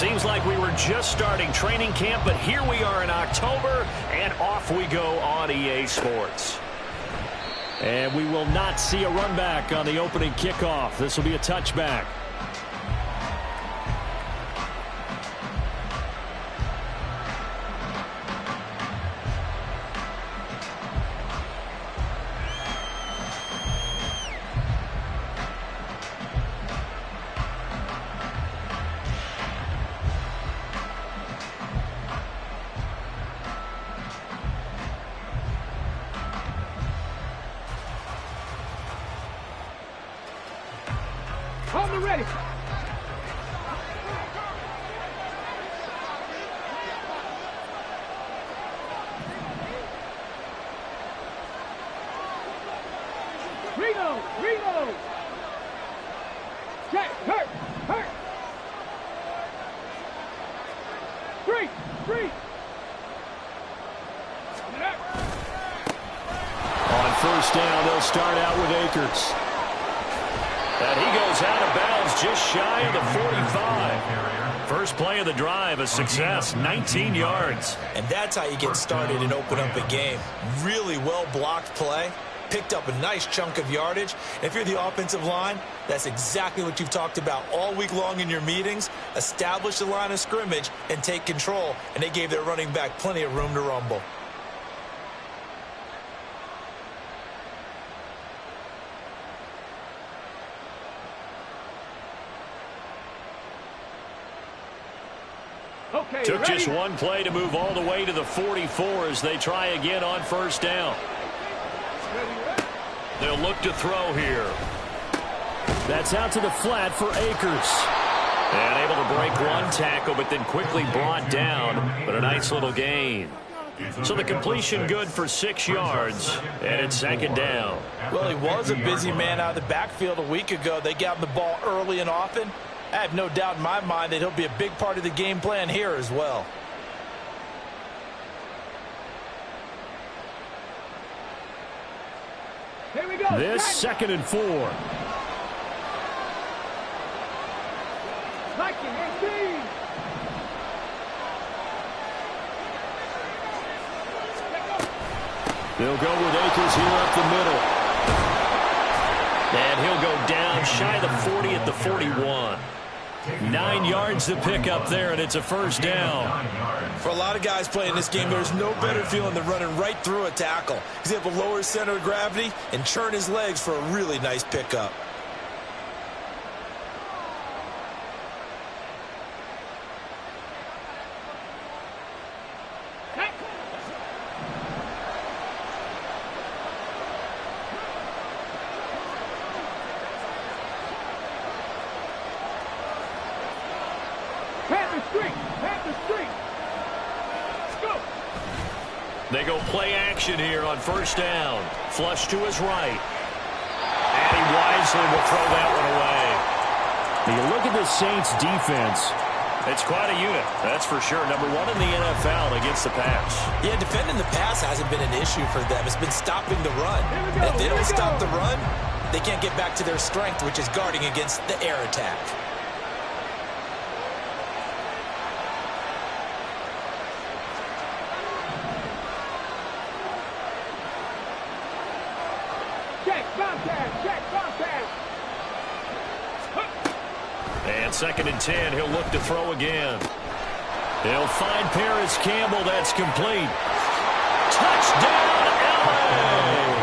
Seems like we were just starting training camp, but here we are in October, and off we go on EA Sports. And we will not see a run back on the opening kickoff. This will be a touchback. On the ready. Reno. Check, hurt. Three. On first down, they'll start out with Akers. And he goes out of bounds just shy of the 45. First play of the drive, a success, 19 yards. And that's how you get started and open up a game. Really well-blocked play. Picked up a nice chunk of yardage. And if you're the offensive line, that's exactly what you've talked about all week long in your meetings. Establish the line of scrimmage and take control. And they gave their running back plenty of room to rumble. Okay, Took ready? just one play to move all the way to the 44 as they try again on first down. They'll look to throw here. That's out to the flat for Akers. And able to break one tackle, but then quickly brought down. But a nice little gain. So the completion good for 6 yards, and it's second down. Well, he was a busy man out of the backfield a week ago. They got him the ball early and often. I have no doubt in my mind that he'll be a big part of the game plan here as well. Here we go. This second and 4. Liking and They'll go with Akers here up the middle. And he'll go down shy of the 40 at the 41. 9 yards to pick up there, and it's a first down. For a lot of guys playing this game, there's no better feeling than running right through a tackle. He's able to lower his center of gravity and churn his legs for a really nice pickup. They go play action here on first down. Flush to his right. And he wisely will throw that one away. When you look at the Saints defense, it's quite a unit, that's for sure. #1 in the NFL against the pass. Yeah, defending the pass hasn't been an issue for them. It's been stopping the run. And if they don't stop the run, they can't get back to their strength, which is guarding against the air attack. And second and 10, he'll look to throw again. He'll find Paris Campbell. That's complete. Touchdown, LA!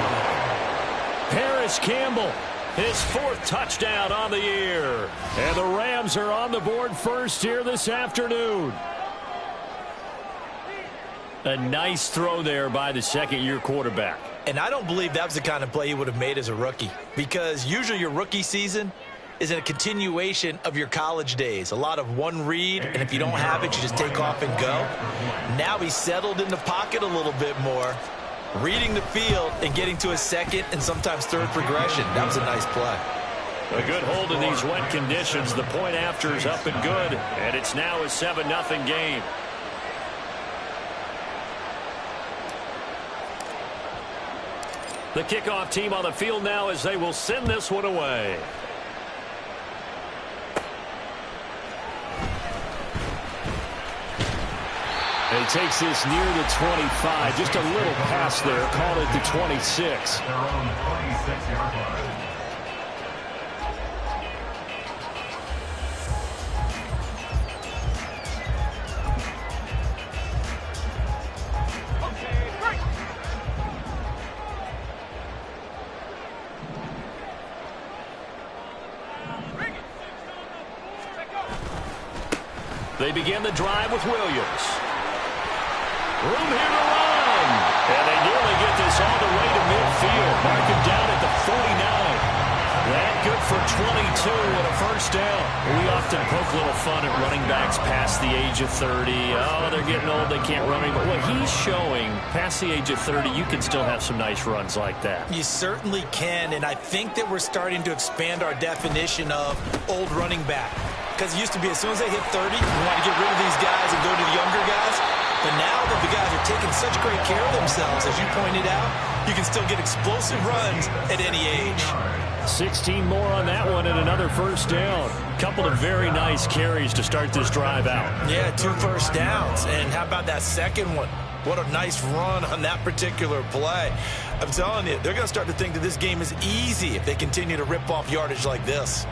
Paris Campbell, his 4th touchdown on the year. And the Rams are on the board first here this afternoon. A nice throw there by the second-year quarterback. And I don't believe that was the kind of play he would have made as a rookie, because usually your rookie season is a continuation of your college days. A lot of one read, and if you don't have it, you just take off and go. Now he's settled in the pocket a little bit more, reading the field and getting to his second and sometimes third progression. That was a nice play. A good hold in these wet conditions. The point after is up and good, and it's now a 7-0 game. The kickoff team on the field now as they will send this one away. And he takes this near the 25. Just a little pass there. Call it the 26. Their own 26-yard line. They begin the drive with Williams. Room here to run. And they nearly get this all the way to midfield. Mark him down at the 49. That good for 22 and a first down. We often poke a little fun at running backs past the age of 30. Oh, they're getting old, they can't run anymore. What he's showing, past the age of 30, you can still have some nice runs like that. You certainly can, and I think that we're starting to expand our definition of old running back. Because it used to be as soon as they hit 30, you want to get rid of these guys and go to the younger guys. But now that the guys are taking such great care of themselves, as you pointed out, you can still get explosive runs at any age. 16 more on that one and another first down. Couple of very nice carries to start this drive out. Yeah, 2 first downs. And how about that second one? What a nice run on that particular play. I'm telling you, they're going to start to think that this game is easy if they continue to rip off yardage like this.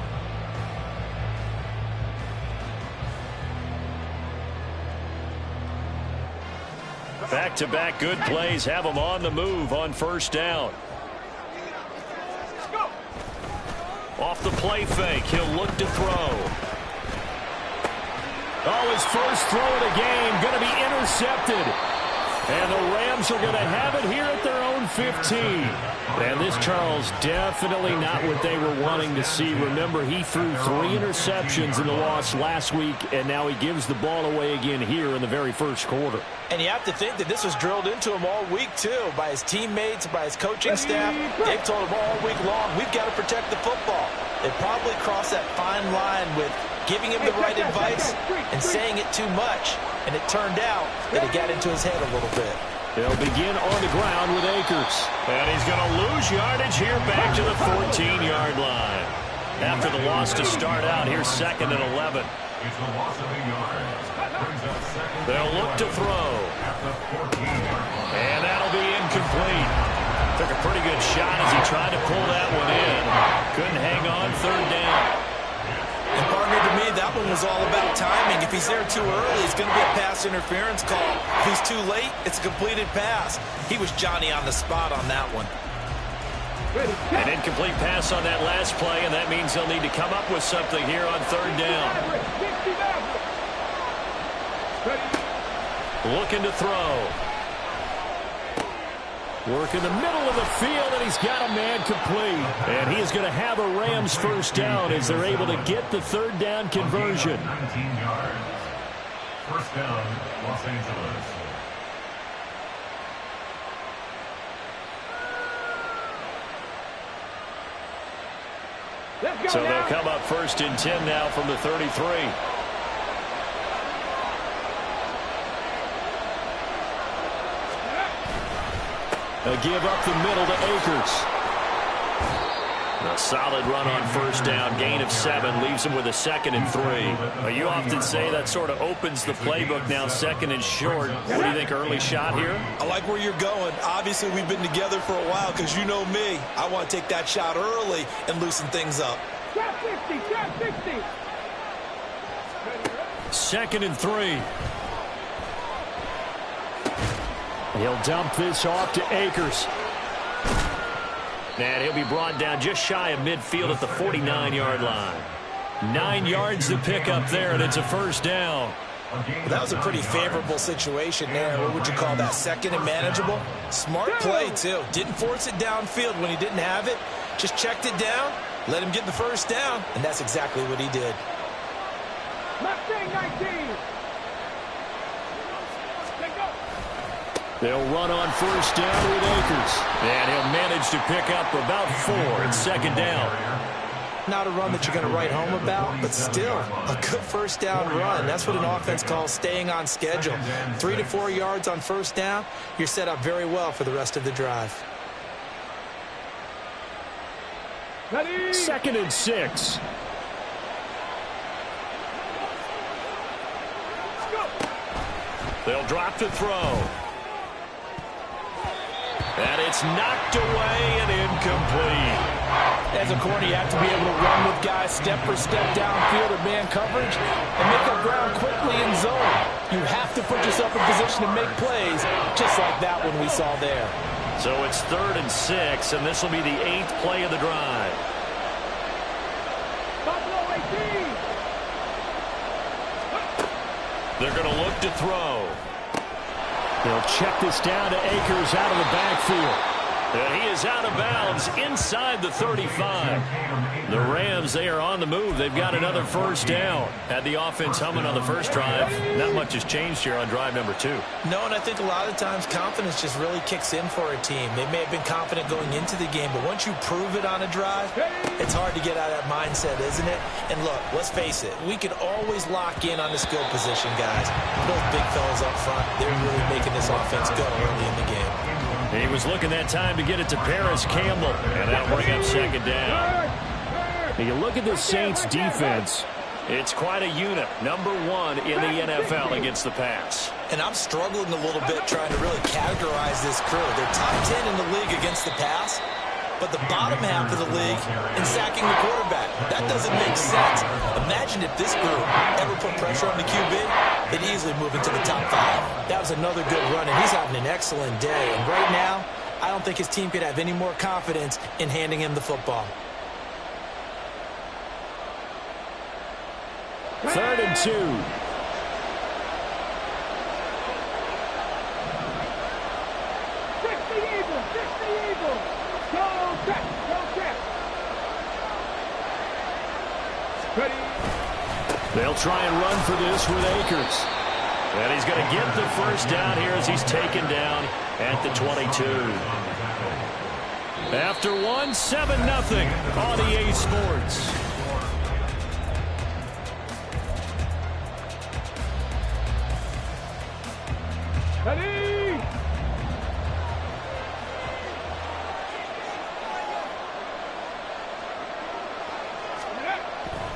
Back-to-back good plays have them on the move on first down. Off the play fake, he'll look to throw. Oh, his first throw of the game going to be intercepted. And the Rams are going to have it here at their own 15. And this, Charles, definitely not what they were wanting to see. Remember, he threw 3 interceptions in the loss last week, and now he gives the ball away again here in the very first quarter. And you have to think that this was drilled into him all week, too, by his teammates, by his coaching staff. They've told him all week long, we've got to protect the football. They probably crossed that fine line with giving him the right advice and saying it too much. And it turned out that it got into his head a little bit. They'll begin on the ground with Akers. And he's going to lose yardage here back to the 14-yard line. After the loss to start out, here's 2nd and 11. It's a loss of 8 yards. They'll look to throw. And that'll be incomplete. Took a pretty good shot as he tried to pull that one in. Couldn't hang on, 3rd down. And partner, to me, that one was all about timing. If he's there too early, it's going to be a pass interference call. If he's too late, it's a completed pass. He was Johnny on the spot on that one. An incomplete pass on that last play, and that means they'll need to come up with something here on 3rd down. Looking to throw. Work in the middle of the field, and he's got a man complete. And he is going to have a Rams first down as they're able to get the 3rd down conversion. 19 yards. First down, Los Angeles. So they'll come up 1st and 10 now from the 33. A give up the middle to Akers. A solid run on first down. Gain of 7 leaves him with a 2nd and 3. You often say that sort of opens the playbook now, 2nd and short. What do you think, early shot here? I like where you're going. Obviously, we've been together for a while because you know me. I want to take that shot early and loosen things up. Trap 60, trap 60. 2nd and 3. He'll dump this off to Akers. And he'll be brought down just shy of midfield at the 49-yard line. 9 yards to pick up there, and it's a first down. Well, that was a pretty favorable situation there. What would you call that? 2nd and manageable? Smart play, too. Didn't force it downfield when he didn't have it. Just checked it down, let him get the first down, and that's exactly what he did. Mustang 19. They'll run on first down with Akers. And he'll manage to pick up about 4 at 2nd down. Not a run that you're going to write home about, but still a good first down run. That's what an offense calls staying on schedule. 3 to 4 yards on first down, you're set up very well for the rest of the drive. 2nd and 6. They'll drop to throw. And it's knocked away and incomplete. As a corner, you have to be able to run with guys step for step downfield or man coverage and make up ground quickly in zone. You have to put yourself in position to make plays, just like that one we saw there. So it's 3rd and 6, and this will be the 8th play of the drive. Buffalo 18. They're going to look to throw. They'll check this down to Akers out of the backfield. And he is out of bounds inside the 35. The Rams, they are on the move. They've got another first down. Had the offense humming on the first drive. Not much has changed here on drive number 2. No, and I think a lot of times confidence just really kicks in for a team. They may have been confident going into the game, but once you prove it on a drive, it's hard to get out of that mindset, isn't it? And look, let's face it, we can always lock in on the skill position, guys. Those big fellas up front, they're really making this offense go early in the game. He was looking that time to get it to Paris Campbell, and that'll bring up 2nd down. You look at the Saints defense, it's quite a unit. Number 1 in the NFL against the pass. And I'm struggling a little bit trying to really categorize this crew. They're top 10 in the league against the pass, but the bottom half of the league in sacking the quarterback. That doesn't make sense. Imagine if this group ever put pressure on the QB, they'd easily move into the top 5. That was another good run, and he's having an excellent day. And right now, I don't think his team could have any more confidence in handing him the football. 3rd and 2. 60 Eagles, 60 Eagles. Go check, go check. Ready. They'll try and run for this with Akers. And he's going to get the first down here as he's taken down at the 22. After 1, 7-0 on EA Sports. Ready.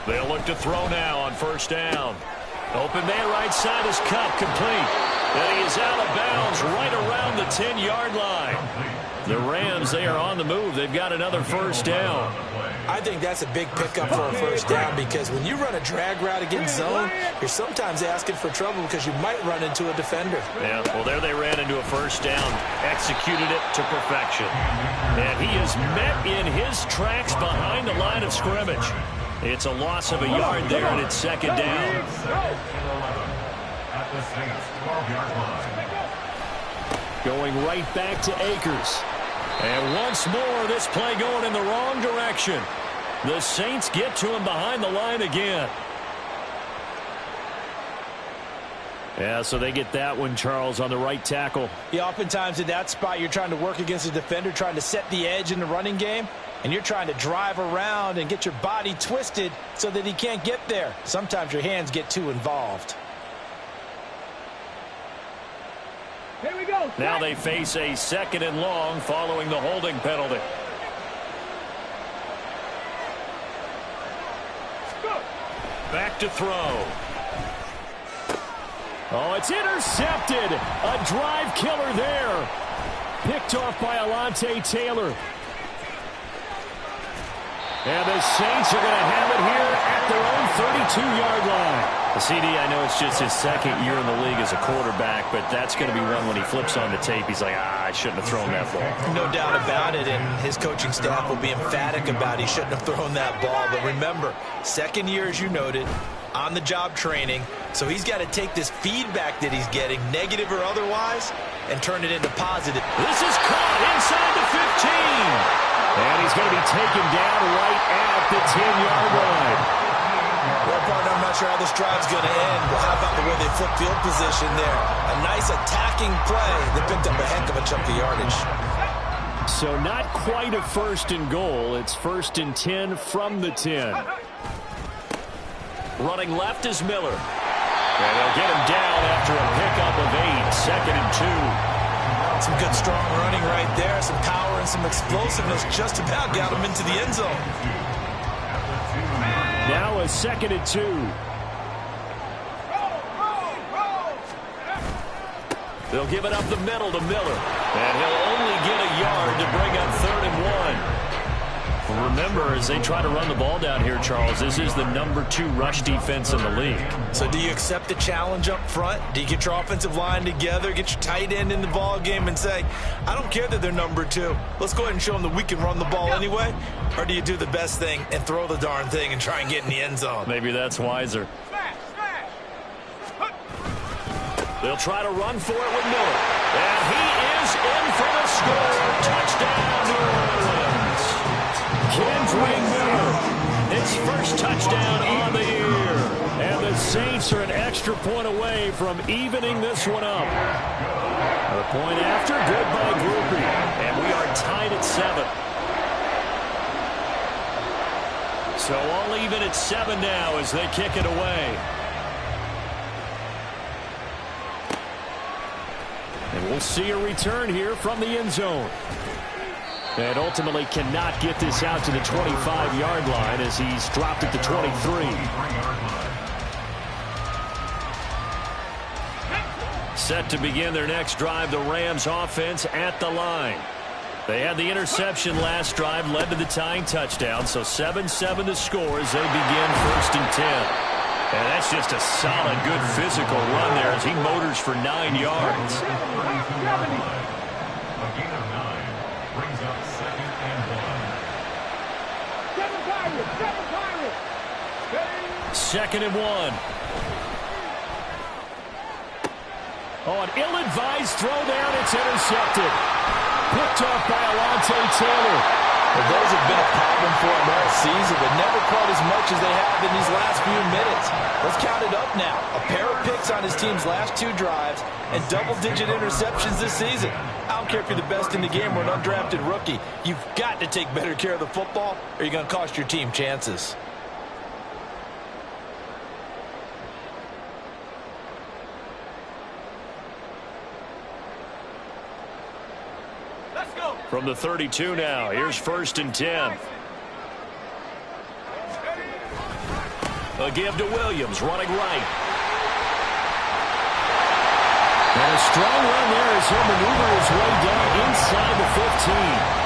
They'll look to throw now on first down. Open man right side is Cup, complete. And he is out of bounds right around the 10-yard line. The Rams, they are on the move. They've got another first down. I think that's a big pickup for a first down because when you run a drag route against zone, you're sometimes asking for trouble because you might run into a defender. Yeah, well, there they ran into a first down, executed it to perfection. And he is met in his tracks behind the line of scrimmage. It's a loss of a yard there, and it's 2nd down. At the Saints 12-yard line. Going right back to Akers. And once more, this play going in the wrong direction. The Saints get to him behind the line again. Yeah, so they get that one, Charles, on the right tackle. Yeah, oftentimes in that spot, you're trying to work against a defender, trying to set the edge in the running game, and you're trying to drive around and get your body twisted so that he can't get there. Sometimes your hands get too involved. Here we go. Now they face a 2nd and long following the holding penalty. Back to throw. Oh, it's intercepted. A drive killer there. Picked off by Alontae Taylor. And the Saints are going to have it here at their own 32-yard line. The CD, I know it's just his 2nd year in the league as a quarterback, but that's going to be one when he flips on the tape. He's like, I shouldn't have thrown that ball. No doubt about it, and his coaching staff will be emphatic about he shouldn't have thrown that ball. But remember, 2nd year, as you noted, on-the-job training, so he's got to take this feedback that he's getting, negative or otherwise, and turn it into positive. This is caught inside the 15. And he's going to be taken down right at the 10-yard line. Well, partner, I'm not sure how this drive's going to end, but how about the way they flip field position there? A nice attacking play that picked up a heck of a chunk of yardage. So not quite a 1st and goal. It's 1st and 10 from the 10. Running left is Miller. And they'll get him down after a pickup of 8. 2nd and 2. Some good, strong running right there. Some power and some explosiveness just about got him into the end zone. Now a 2nd and 2. They'll give it up the middle to Miller. And he'll only get a yard to bring up 3rd and 1. Well, remember, as they try to run the ball down here, Charles, this is the #2 rush defense in the league. So do you accept the challenge up front? Do you get your offensive line together, get your tight end in the ball game and say, I don't care that they're #2. Let's go ahead and show them that we can run the ball anyway? Or do you do the best thing and throw the darn thing and try and get in the end zone? Maybe that's wiser. They'll try to run for it with Miller. And he is in for the score. Touchdown, New Orleans. Kendrick Miller, his first touchdown on the year. And the Saints are an extra point away from evening this one up. A point after, good by Groupie. And we are tied at 7. So all even at 7 now as they kick it away. And we'll see a return here from the end zone. And ultimately cannot get this out to the 25-yard line as he's dropped at the 23. Set to begin their next drive, the Rams offense at the line. They had the interception last drive, led to the tying touchdown, so 7-7 to score as they begin 1st and 10. And that's just a solid, good physical run there as he motors for 9 yards. A gain of 9 brings up 2nd and 1. 2nd and 1. Oh, an ill-advised throw down. It's intercepted. Picked off by Alontae Taylor. Well, those have been a problem for them all season, but never quite as much as they have in these last few minutes. Let's count it up now. A pair of picks on his team's last 2 drives and double-digit interceptions this season. I don't care if you're the best in the game or an undrafted rookie. You've got to take better care of the football or you're going to cost your team chances. From the 32 now, here's 1st and 10. A give to Williams, running right. And a strong run there as he'll maneuver his way down inside the 15.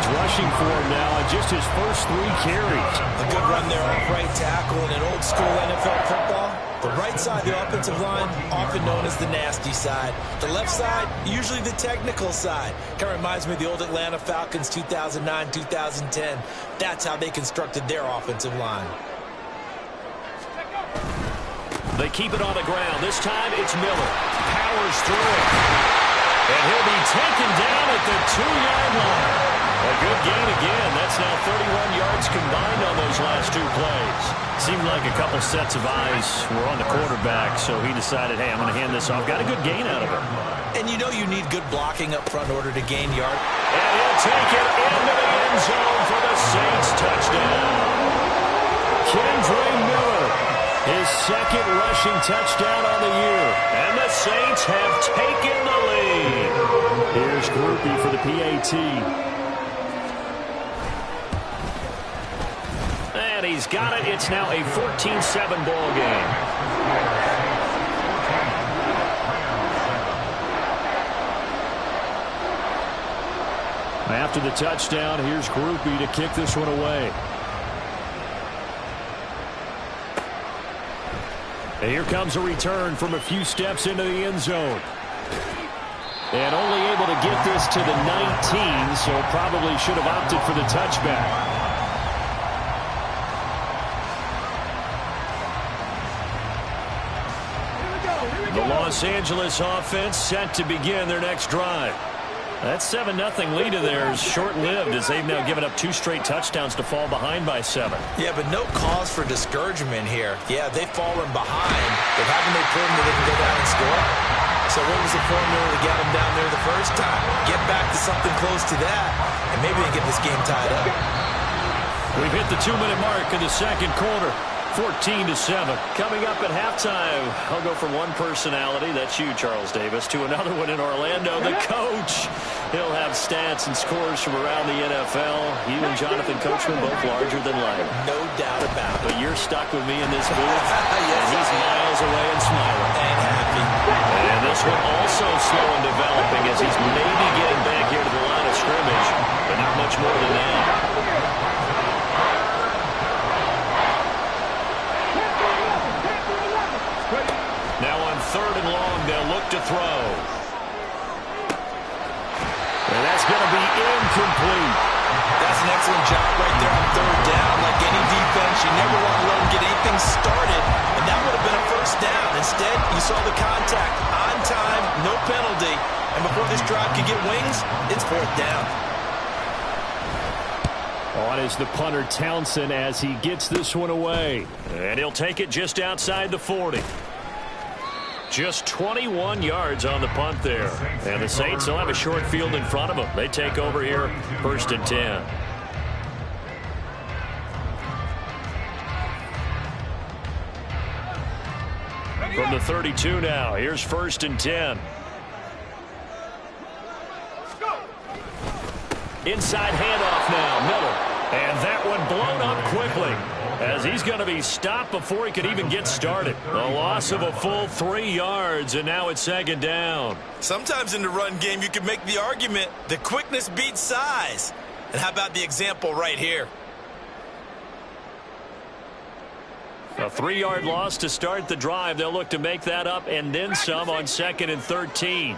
Rushing for him now on just his first 3 carries. A good run there off right tackle in an old school NFL football. The right side of the offensive line, often known as the nasty side. The left side, usually the technical side. Kind of reminds me of the old Atlanta Falcons 2009, 2010. That's how they constructed their offensive line. They keep it on the ground. This time it's Miller. Powers through it. And he'll be taken down at the 2-yard line. A good gain again. That's now 31 yards combined on those last 2 plays. Seemed like a couple sets of eyes were on the quarterback, so he decided, hey, I'm going to hand this off. Got a good gain out of it. And you know you need good blocking up front in order to gain yard. And he'll take it into the end zone for the Saints touchdown. Kendrick Miller, his 2nd rushing touchdown on the year. And the Saints have taken the lead. Here's Groupie for the PAT. And he's got it. It's now a 14-7 ball game. After the touchdown, here's Groupie to kick this one away. And here comes a return from a few steps into the end zone. And only able to get this to the 19, so probably should have opted for the touchback. The Los Angeles offense set to begin their next drive. That 7-0 lead of theirs short-lived as they've now given up 2 straight touchdowns to fall behind by 7. Yeah, but no cause for discouragement here. Yeah, they've fallen behind, but haven't they proven that they can go down and score? So what was the formula to get them down there the first time? Get back to something close to that, and maybe they get this game tied up. We've hit the 2-minute mark in the second quarter. 14-7. Coming up at halftime, I'll go from one personality, that's you, Charles Davis, to another one in Orlando, the coach. He'll have stats and scores from around the NFL. You and Jonathan Coachman both larger than life. No doubt about it. But you're stuck with me in this booth, Yes, and he's miles away and smiling. And happy. And this one also slow and developing as he's maybe getting back here to the line of scrimmage, but not much more than that. Now on 3rd and long, they'll look to throw. And that's going to be incomplete. That's an excellent job right there on 3rd down. Like any defense, you never want to let them get anything started, and that would have been a 1st down. Instead, you saw the contact on time, no penalty, and before this drive could get wings, it's 4th down. On is the punter Townsend as he gets this one away. And he'll take it just outside the 40. Just 21 yards on the punt there. And the Saints will have a short field in front of them. They take over here, 1st and 10. From the 32 now, here's 1st and 10. Inside handoff now, Miller. And that one blown up quickly as he's going to be stopped before he could even get started. A loss of a full 3 yards, and now it's 2nd down. Sometimes in the run game, you can make the argument that quickness beats size. And how about the example right here? A 3-yard loss to start the drive. They'll look to make that up and then some on 2nd and 13.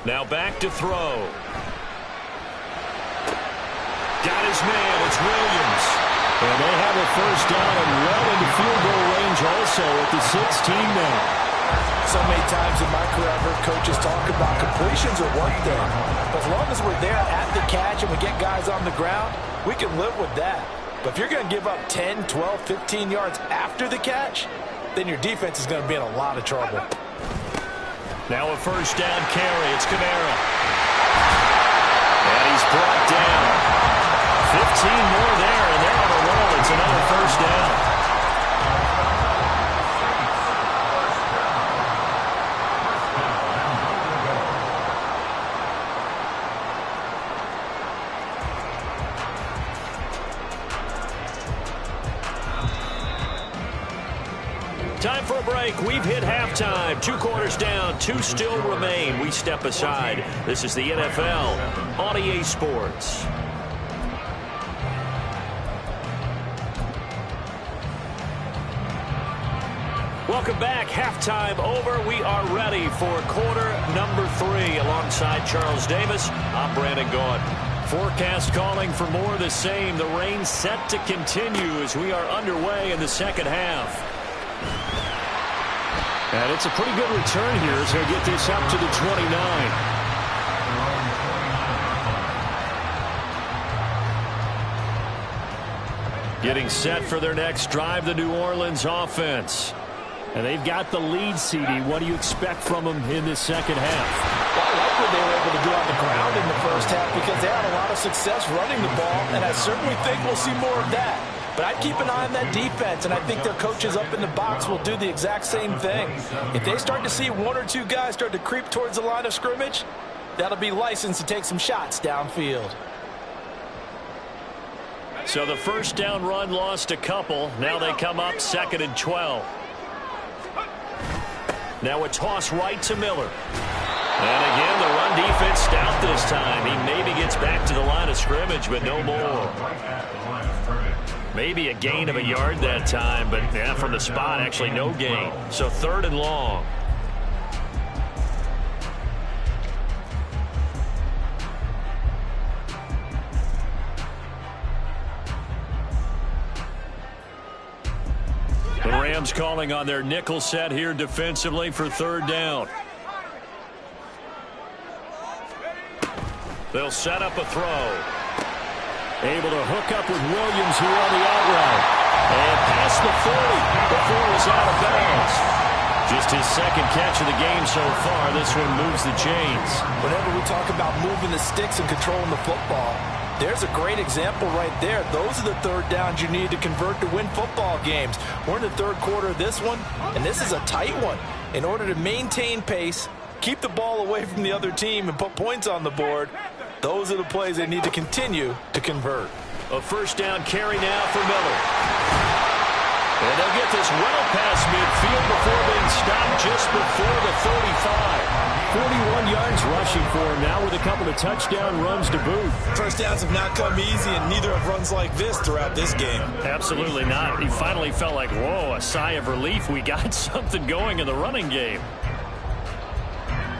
Now back to throw. Got his man. It's Williams. And they have a 1st down and well into field goal range also at the 16 now. So many times in my career I've heard coaches talk about completions are one thing. But as long as we're there at the catch and we get guys on the ground, we can live with that. But if you're going to give up 10, 12, 15 yards after the catch, then your defense is going to be in a lot of trouble. Now a 1st down carry. It's Kamara. And he's brought down. 15 more there, and they're on a roll. It's another 1st down. Time for a break. We've hit halftime. 2 quarters down. 2 still remain. We step aside. This is the NFL on EA Sports. Welcome back. Halftime over. We are ready for quarter number 3. Alongside Charles Davis, I'm Brandon Gaudin. Forecast calling for more of the same. The rain set to continue as we are underway in the second half. And it's a pretty good return here as they get this up to the 29. Getting set for their next drive, the New Orleans offense. And they've got the lead, CD. What do you expect from them in this second half? Well, I like what they were able to do on the ground in the first half because they had a lot of success running the ball, and I certainly think we'll see more of that. But I'd keep an eye on that defense, and I think their coaches up in the box will do the exact same thing. If they start to see 1 or 2 guys start to creep towards the line of scrimmage, that'll be licensed to take some shots downfield. So the 1st down run lost a couple. Now they come up 2nd and 12. Now a toss right to Miller. And again, the run defense stout this time. He maybe gets back to the line of scrimmage, but no more. Maybe a gain of a yard that time, but yeah, from the spot, actually no gain. So 3rd and long. The Rams calling on their nickel set here defensively for 3rd down. They'll set up a throw. Able to hook up with Williams here on the out route. And past the 40 before it was out of bounds. Just his second catch of the game so far. This one moves the chains. Whenever we talk about moving the sticks and controlling the football, there's a great example right there. Those are the third downs you need to convert to win football games. We're in the third quarter of this one, and this is a tight one. In order to maintain pace, keep the ball away from the other team, and put points on the board, those are the plays they need to continue to convert. A first down carry now for Miller. And they'll get this well past midfield before being stopped just before the 35. 41 yards rushing for him now with a couple of touchdown runs to boot. First downs have not come easy, and neither have runs like this throughout this game. Absolutely not. He finally felt like, whoa, a sigh of relief. We got something going in the running game.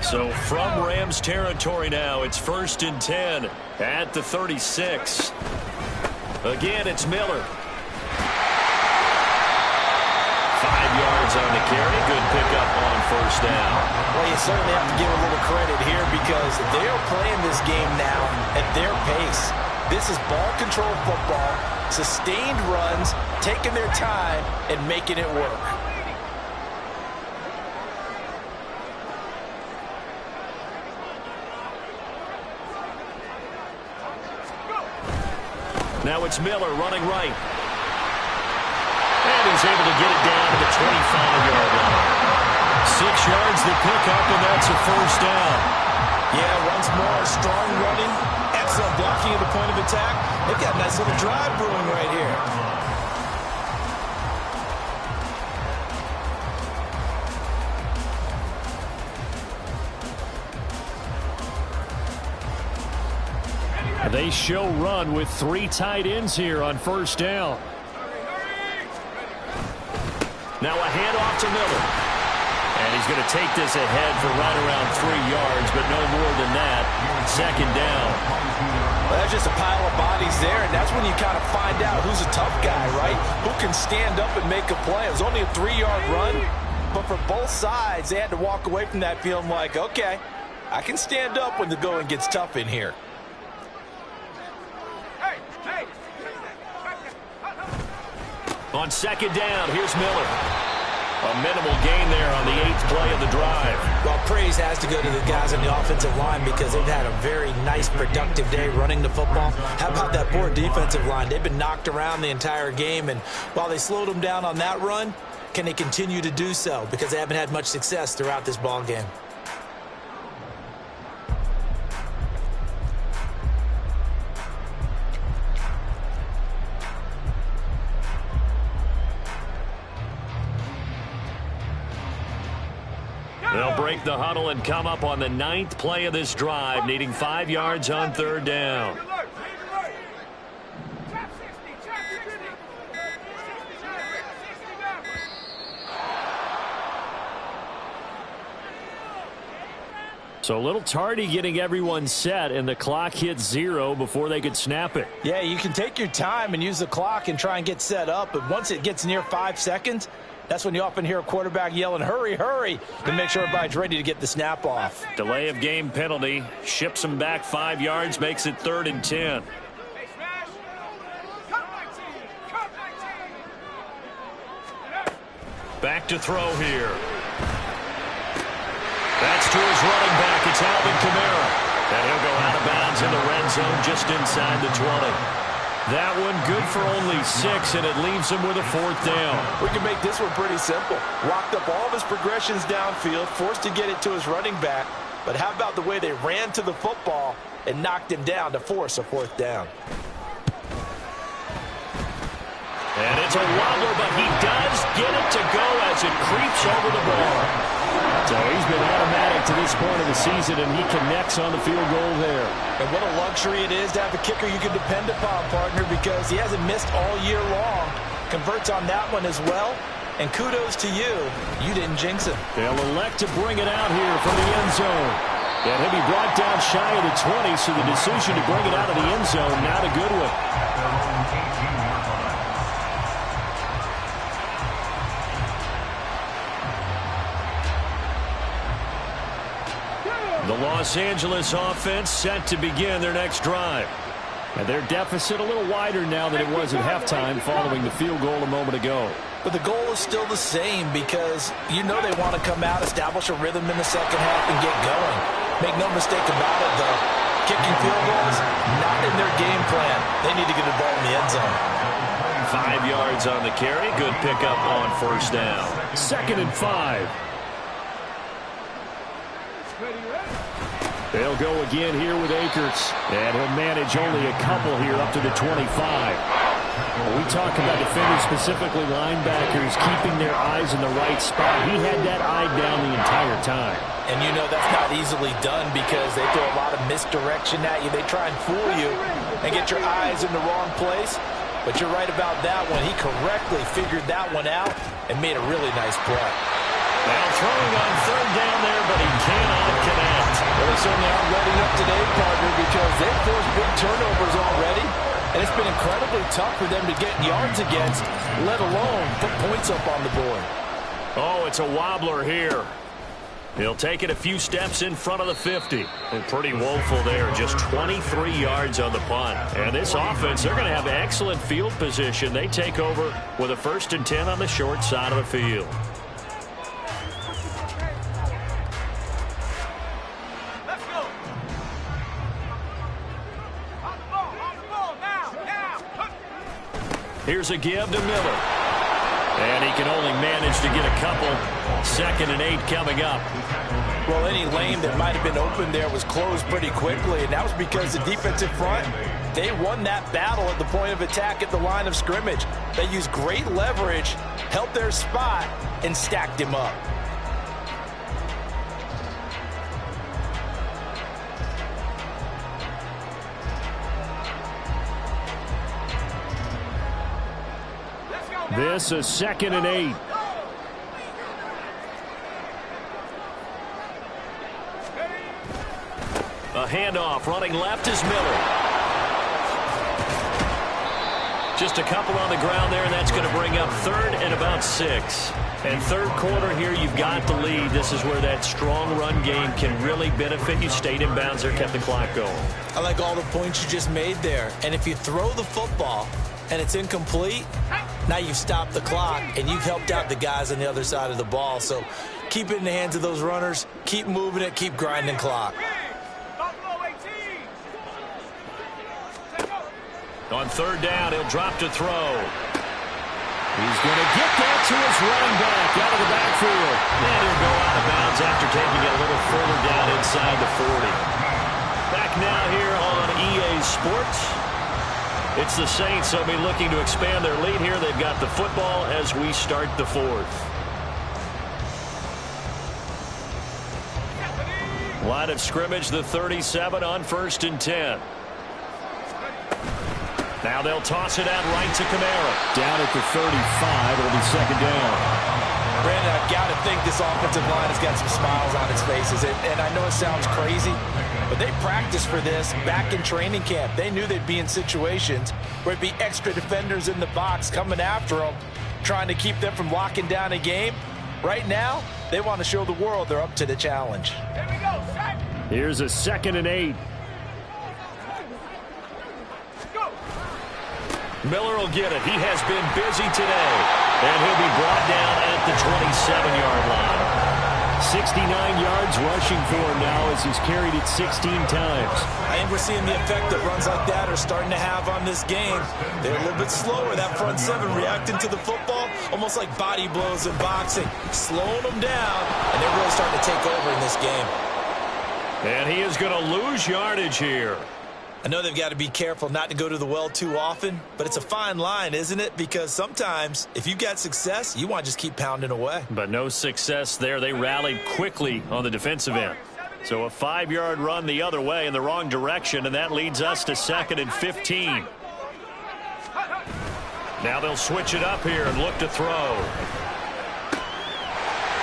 So from Rams territory now, it's 1st and 10 at the 36. Again, it's Miller. 5 yards on the carry. Good pickup on first down. Well, you certainly have to give a little credit here because they are playing this game now at their pace. This is ball control football, sustained runs, taking their time and making it work. Now it's Miller running right. And he's able to get it down to the 25-yard line. 6 yards the pickup, and that's a first down. Yeah, once more, strong running, excellent blocking at the point of attack. They've got a nice little drive brewing right here. They show run with 3 tight ends here on first down. Now a handoff to Miller. And he's going to take this ahead for right around 3 yards, but no more than that. Second down. Well, that's just a pile of bodies there, and that's when you kind of find out who's a tough guy, right? Who can stand up and make a play. It was only a 3-yard run, but for both sides, they had to walk away from that feeling like, okay, I can stand up when the going gets tough in here. On second down, here's Miller. A minimal gain there on the 8th play of the drive. Well, praise has to go to the guys on the offensive line because they've had a very nice, productive day running the football. How about that poor defensive line? They've been knocked around the entire game, and while they slowed them down on that run, can they continue to do so? Because they haven't had much success throughout this ball game. They'll break the huddle and come up on the 9th play of this drive, needing 5 yards on third down. So a little tardy getting everyone set, and the clock hit 0 before they could snap it. Yeah, you can take your time and use the clock and try and get set up, but once it gets near 5 seconds, that's when you often hear a quarterback yelling, hurry, hurry, to make sure everybody's ready to get the snap off. Delay of game penalty, ships them back 5 yards, makes it 3rd and 10. Back to throw here. That's to his running back. It's Alvin Kamara. And he'll go out of bounds in the red zone just inside the 20. That one good for only 6, and it leaves him with a 4th down. We can make this one pretty simple. Walked up all of his progressions downfield, forced to get it to his running back. But how about the way they ran to the football and knocked him down to force a 4th down? And it's a wobbler, but he does get it to go as it creeps over the ball. So he's been automatic to this point of the season, and he connects on the field goal there. And what a luxury it is to have a kicker you can depend upon, partner, because he hasn't missed all year long. Converts on that one as well. And kudos to you. You didn't jinx him. They'll elect to bring it out here from the end zone. And he'll be brought down shy of the 20, so the decision to bring it out of the end zone, not a good one. The Los Angeles offense set to begin their next drive. And their deficit a little wider now than it was at halftime following the field goal a moment ago. But the goal is still the same because you know they want to come out, establish a rhythm in the second half, and get going. Make no mistake about it, though. Kicking field goals, not in their game plan. They need to get the ball in the end zone. 5 yards on the carry. Good pickup on first down. 2nd and 5. They'll go again here with Akers. And he'll manage only a couple here up to the 25. When we talk about defenders, specifically linebackers, keeping their eyes in the right spot, he had that eye down the entire time. And you know that's not easily done because they throw a lot of misdirection at you. They try and fool you and get your eyes in the wrong place. But you're right about that one. He correctly figured that one out and made a really nice play. Now throwing on 3rd down there, but he cannot connect. Well, they certainly aren't ready up today, partner, because they've forced big turnovers already. And it's been incredibly tough for them to get yards against, let alone put points up on the board. Oh, it's a wobbler here. He'll take it a few steps in front of the 50. And pretty woeful there, just 23 yards on the punt. And this offense, they're going to have excellent field position. They take over with a 1st and 10 on the short side of the field. Here's a give to Miller. And he can only manage to get a couple. 2nd and 8 coming up. Well, any lane that might have been open there was closed pretty quickly, and that was because the defensive front, they won that battle at the point of attack at the line of scrimmage. They used great leverage, held their spot, and stacked him up. This is 2nd and 8. A handoff, running left is Miller. Just a couple on the ground there, and that's going to bring up 3rd and about 6. And 3rd quarter here, you've got the lead. This is where that strong run game can really benefit you. Stayed in bounds there, kept the clock going. I like all the points you just made there. And if you throw the football and it's incomplete, now you've stopped the clock and you've helped out the guys on the other side of the ball. So keep it in the hands of those runners. Keep moving it. Keep grinding clock. On 3rd down, he'll drop to throw. He's going to get that to his running back out of the backfield. And he'll go out of bounds after taking it a little further down inside the 40. Back now here on EA Sports. It's the Saints. They'll be looking to expand their lead here. They've got the football as we start the 4th. Line of scrimmage, the 37 on 1st and 10. Now they'll toss it out right to Kamara. Down at the 35. It'll be 2nd down. Brandon, I've got to think this offensive line has got some smiles on its faces. And I know it sounds crazy, but they practiced for this back in training camp. They knew they'd be in situations where it'd be extra defenders in the box coming after them, trying to keep them from locking down a game. Right now, they want to show the world they're up to the challenge. Here we go, set. Here's a 2nd and 8. Miller will get it. He has been busy today. And he'll be brought down at the 27-yard line. 69 yards rushing for him now as he's carried it 16 times. I think we're seeing the effect that runs like that are starting to have on this game. They're a little bit slower, that front 7 reacting to the football, almost like body blows in boxing, slowing them down, and they're really starting to take over in this game. And he is going to lose yardage here. I know they've got to be careful not to go to the well too often, but it's a fine line, isn't it? Because sometimes, if you've got success, you want to just keep pounding away. But no success there. They rallied quickly on the defensive end. So a 5-yard run the other way in the wrong direction, and that leads us to 2nd and 15. Now they'll switch it up here and look to throw.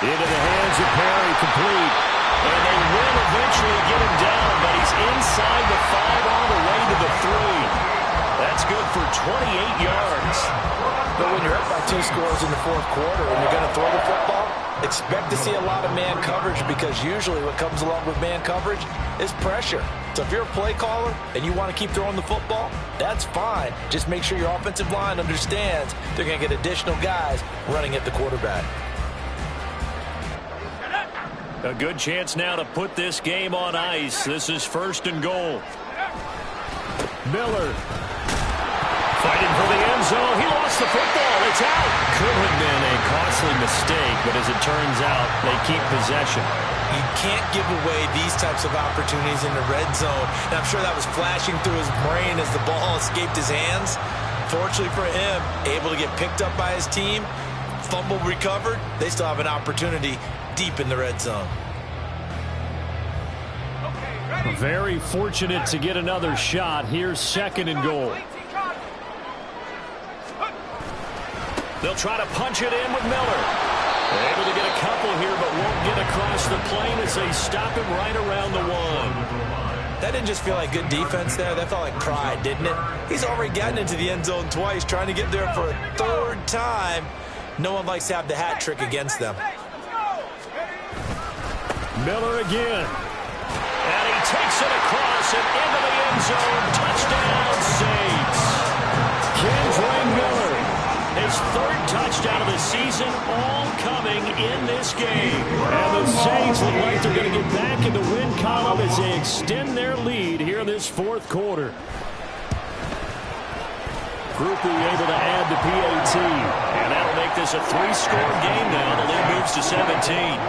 Into the hands of Perry, complete. And they will eventually get him down, but he's inside the 5 all the way to the 3. That's good for 28 yards. But when you're up by 2 scores in the 4th quarter and you're going to throw the football, Expect to see a lot of man coverage because usually what comes along with man coverage is pressure. So if you're a play caller and you want to keep throwing the football, that's fine. Just make sure your offensive line understands they're going to get additional guys running at the quarterback. A good chance now to put this game on ice. This is 1st and goal. Miller fighting for the end zone. He lost the football. It's out. Could have been a costly mistake, but as it turns out, they keep possession. You can't give away these types of opportunities in the red zone. And I'm sure that was flashing through his brain as the ball escaped his hands. Fortunately for him, able to get picked up by his team, fumble recovered. They still have an opportunity deep in the red zone. Very fortunate to get another shot. Here's 2nd and goal. They'll try to punch it in with Miller. They're able to get a couple here, but won't get across the plane as they stop him right around the 1. That didn't just feel like good defense there. That felt like pride, didn't it? He's already gotten into the end zone twice, trying to get there for a 3rd time. No one likes to have the hat trick against them. Miller again. And he takes it across and into the end zone. Touchdown, Saints. Kendra Miller. His 3rd touchdown of the season, all coming in this game. And the Saints look like they're going to get back in the win column as they extend their lead here in this 4th quarter. Groupie able to add the PAT. And that'll make this a 3-score game now. The lead moves to 17.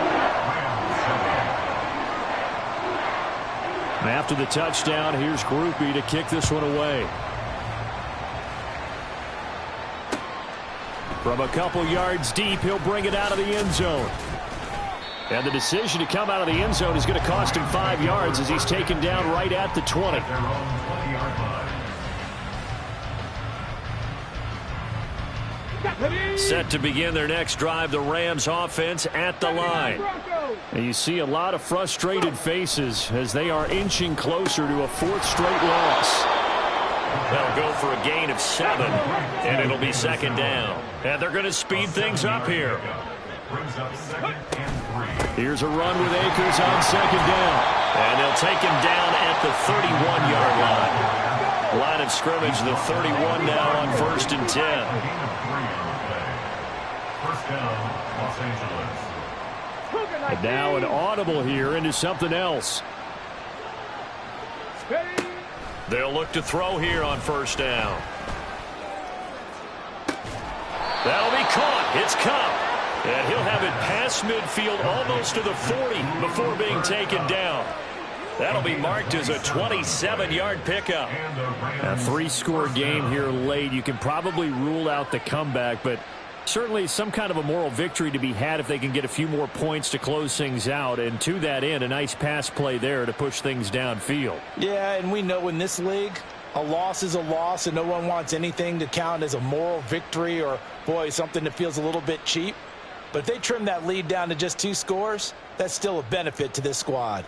After the touchdown, here's Groupie to kick this one away. From a couple yards deep, he'll bring it out of the end zone. And the decision to come out of the end zone is going to cost him 5 yards as he's taken down right at the 20. Set to begin their next drive, the Rams offense at the line. And you see a lot of frustrated faces as they are inching closer to a 4th straight loss. They'll go for a gain of 7, and it'll be 2nd down. And they're going to speed things up here. Here's a run with Akers on 2nd down. And they'll take him down at the 31-yard line. Line of scrimmage, the 31 now on 1st and 10. And now an audible here into something else. They'll look to throw here on 1st down. That'll be caught. It's Cup. And he'll have it past midfield almost to the 40 before being taken down. That'll be marked as a 27-yard pickup. A 3-score game here late. You can probably rule out the comeback, but certainly some kind of a moral victory to be had if they can get a few more points to close things out. And to that end, a nice pass play there to push things downfield. Yeah, and we know in this league, a loss is a loss, and no one wants anything to count as a moral victory or, boy, something that feels a little bit cheap. But if they trim that lead down to just 2 scores, that's still a benefit to this squad.